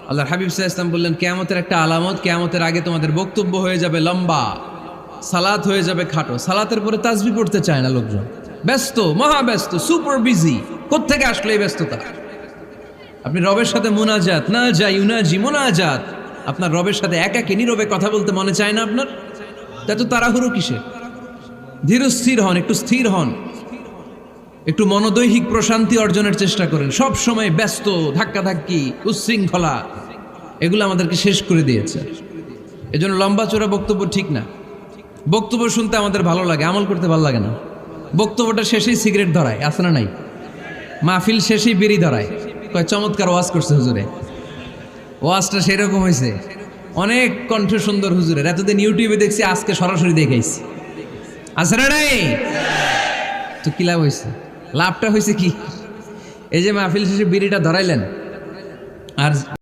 আল্লাহর হাবিব সাল্লাল্লাহু আলাইহি ওয়াসাল্লাম বললেন, কিয়ামতের একটা আলামত, কিয়ামতের আগে তোমাদের বক্তব্য হয়ে যাবে লম্বা, সালাত হয়ে যাবে খাটো। সালাতের পরে তাসবিহ পড়তে চায় না লোকজন, ব্যস্ত, মহা ব্যস্ত, সুপার বিজি। কোত্থেকে আসলে এই ব্যস্ততা? আপনি রবের সাথে মুনাজাত, না যাই ইউনাজি মুনাজাত, আপনার রবের সাথে একাকী নীরবে কথা বলতে মনে চায় না আপনার? এত তাড়াহুড়ো কিসে? ধীর স্থির হন, একটু স্থির হন, একটু মনোদৈহিক প্রশান্তি অর্জনের চেষ্টা করেন। সব সময় ব্যস্ত, ধাক্কাধাক্কি, উচ্ছৃঙ্খলা, এগুলো আমাদেরকে শেষ করে দিয়েছে। এজন্য লম্বা চোরা বক্তব্য ঠিক না। বক্তব্য শুনতে আমাদের ভালো লাগে, আমল করতে ভালো লাগে না। বক্তব্যটা শেষেই সিগারেট ধরায়, আছে না নাই? মাহফিল শেষেই বিড়ি ধরায়, কয় চমৎকার ওয়াজ করছে হুজুরে। ওয়াজটা সেরকম হয়েছে, অনেক কণ্ঠ সুন্দর হুজুরের। এতদিন ইউটিউবে দেখছি, আজকে সরাসরি দেখাইছি, আছে না নাই? তো কি লাভ হয়েছে? লাভটা হয়েছে কি? এই যে মাহফিল শেষে বিড়িটা ধরাইলেন, আর